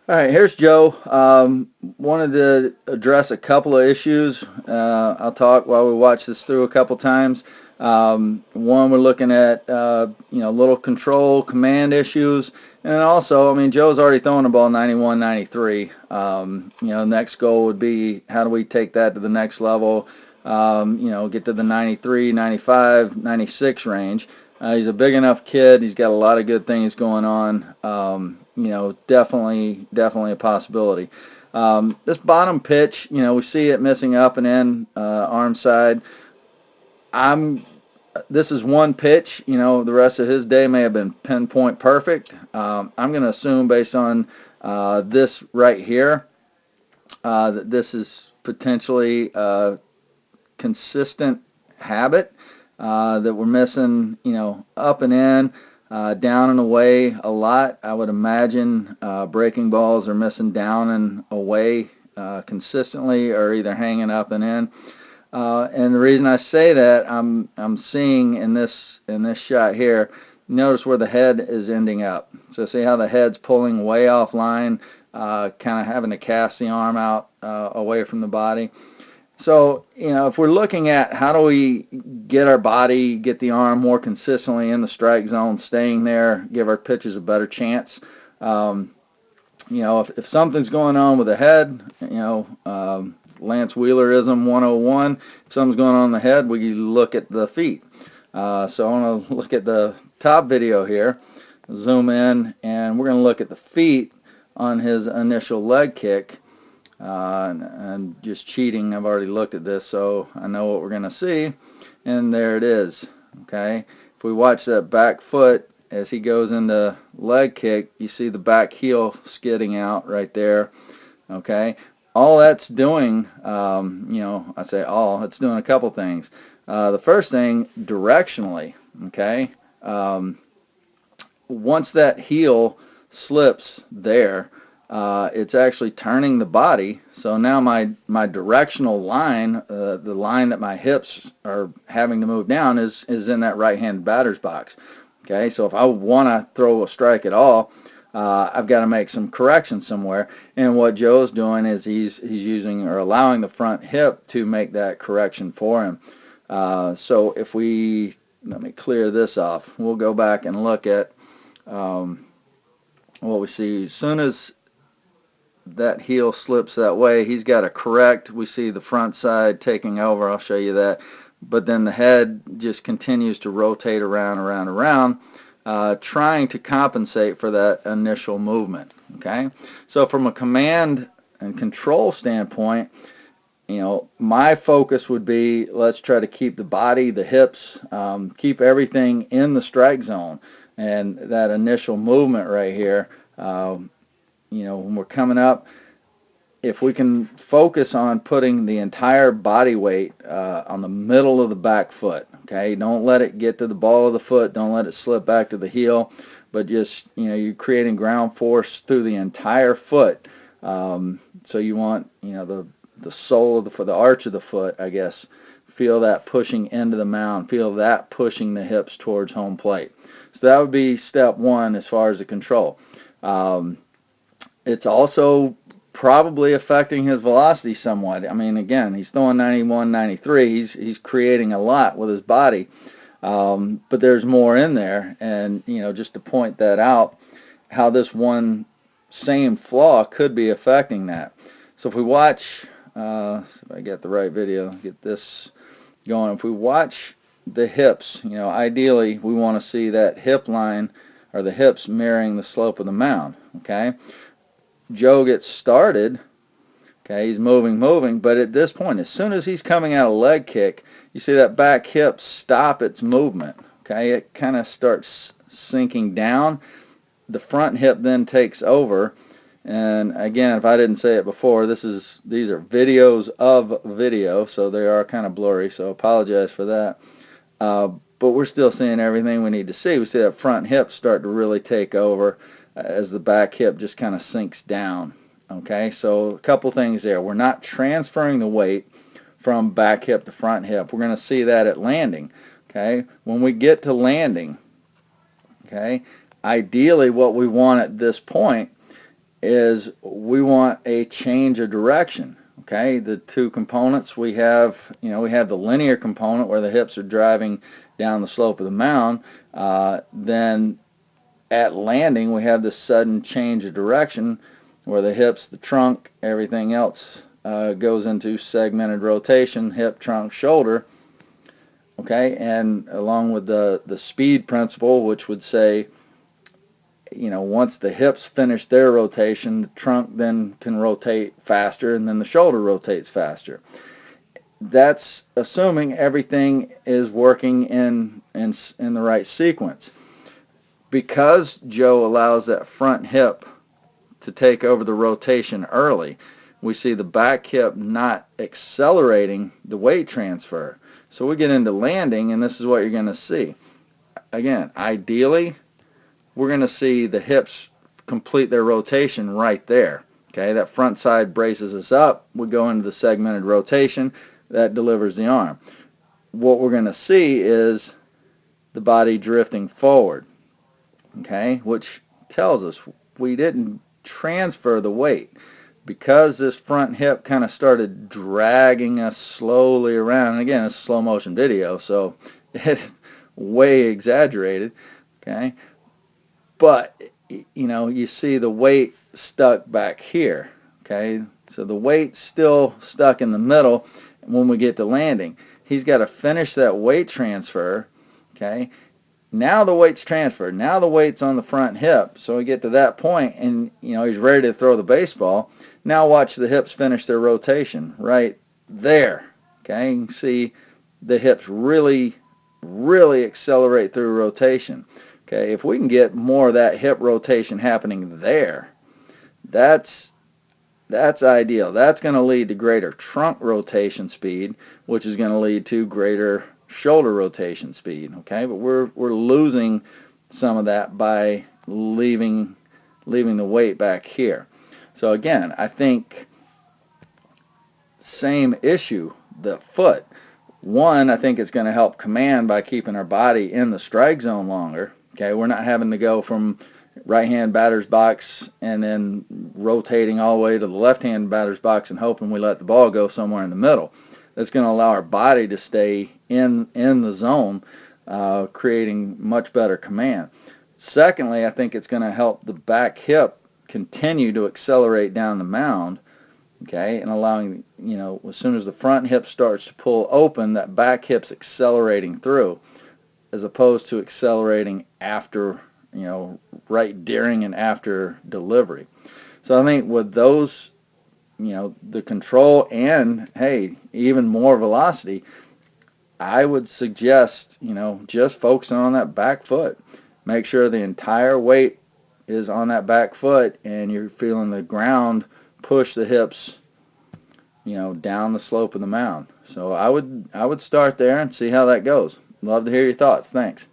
All right, here's Joe. Wanted to address a couple of issues. I'll talk while we watch this through a couple times. One, we're looking at little control command issues, and also, I mean, Joe's already throwing the ball 91, 93. Next goal would be how do we take that to the next level? Get to the 93, 95, 96 range. He's a big enough kid. He's got a lot of good things going on. Definitely a possibility. This bottom pitch, we see it missing up and in arm side. I'm. This is one pitch. The rest of his day may have been pinpoint perfect. I'm going to assume based on this right here that this is potentially a consistent habit that we're missing, up and in, down and away a lot. I would imagine breaking balls are missing down and away consistently, or either hanging up and in. And the reason I say that, I'm seeing in this shot here, notice where the head is ending up. So see how the head's pulling way offline, kind of having to cast the arm out away from the body. So, if we're looking at how do we get our body, get the arm more consistently in the strike zone, staying there, give our pitchers a better chance. If something's going on with the head, Lance Wheelerism 101, if something's going on in the head, we look at the feet. So I want to look at the top video here, zoom in, and we're going to look at the feet on his initial leg kick. And just cheating, I've already looked at this, so I know what we're going to see. And there it is. Okay. If we watch that back foot as he goes into leg kick, you see the back heel skidding out right there. Okay. All that's doing, I say all, it's doing a couple things. The first thing, directionally, okay, once that heel slips there, it's actually turning the body. So now my directional line, the line that my hips are having to move down is in that right-hand batter's box. Okay, so if I want to throw a strike at all, I've got to make some corrections somewhere. And what Joe's doing is he's using or allowing the front hip to make that correction for him. So if let me clear this off. We'll go back and look at what we see. As soon as that heel slips that way, he's got to correct. We see the front side taking over. I'll show you that. But then the head just continues to rotate around, trying to compensate for that initial movement. Okay? So from a command and control standpoint, my focus would be, let's try to keep the body, the hips, keep everything in the strike zone. And that initial movement right here, when we're coming up, if we can focus on putting the entire body weight on the middle of the back foot, okay? Don't let it get to the ball of the foot. Don't let it slip back to the heel, but just, you're creating ground force through the entire foot. So you want, the sole of the arch of the foot, I guess, feel that pushing into the mound, feel that pushing the hips towards home plate. So that would be step one as far as the control. It's also probably affecting his velocity somewhat. I mean, again, he's throwing 91, 93. He's creating a lot with his body, but there's more in there. And, just to point that out, how this one same flaw could be affecting that. So if we watch, if I get the right video, get this going. If we watch the hips, ideally we want to see that hip line or the hips mirroring the slope of the mound, okay? Joe gets started, okay, he's moving, but at this point, as soon as he's coming out of leg kick, you see that back hip stop its movement, okay? It kind of starts sinking down. The front hip then takes over, and again, if I didn't say it before, these are videos of video, so they are kind of blurry, so apologize for that. But we're still seeing everything we need to see. We see that front hip start to really take over as the back hip just kind of sinks down. Okay, so a couple things there. We're not transferring the weight from back hip to front hip. We're going to see that at landing. Okay, when we get to landing, okay, ideally what we want at this point is we want a change of direction. Okay, the two components we have, we have the linear component where the hips are driving down the slope of the mound. Then at landing, we have this sudden change of direction where the hips, the trunk, everything else goes into segmented rotation, hip, trunk, shoulder. Okay, and along with the speed principle, which would say, once the hips finish their rotation, the trunk then can rotate faster, and then the shoulder rotates faster. That's assuming everything is working in the right sequence. Because Joe allows that front hip to take over the rotation early, we see the back hip not accelerating the weight transfer. So we get into landing, and this is what you're going to see. Again, ideally, we're going to see the hips complete their rotation right there. Okay, that front side braces us up. We go into the segmented rotation. That delivers the arm. What we're going to see is the body drifting forward. Okay, which tells us we didn't transfer the weight. Because this front hip kind of started dragging us slowly around, and again, it's a slow motion video, so it's way exaggerated, okay? But, you see the weight stuck back here, okay? So the weight's still stuck in the middle when we get to landing. He's got to finish that weight transfer, okay? Now the weight's transferred. Now the weight's on the front hip. So we get to that point, and, he's ready to throw the baseball. Now watch the hips finish their rotation right there. Okay, you can see the hips really, really accelerate through rotation. Okay, if we can get more of that hip rotation happening there, that's ideal. That's going to lead to greater trunk rotation speed, which is going to lead to greater shoulder rotation speed. Okay, but we're losing some of that by leaving the weight back here. So again, I think same issue, the foot. One, I think it's going to help command by keeping our body in the strike zone longer. Okay, we're not having to go from right-hand batter's box and then rotating all the way to the left-hand batter's box and hoping we let the ball go somewhere in the middle. That's going to allow our body to stay in the zone, creating much better command. Secondly, I think it's going to help the back hip continue to accelerate down the mound, okay, and allowing, as soon as the front hip starts to pull open, that back hip's accelerating through, as opposed to accelerating after, right during and after delivery. So I think with those, the control and, hey, even more velocity, I would suggest, just focusing on that back foot. Make sure the entire weight is on that back foot and you're feeling the ground push the hips, down the slope of the mound. So I would start there and see how that goes. Love to hear your thoughts. Thanks.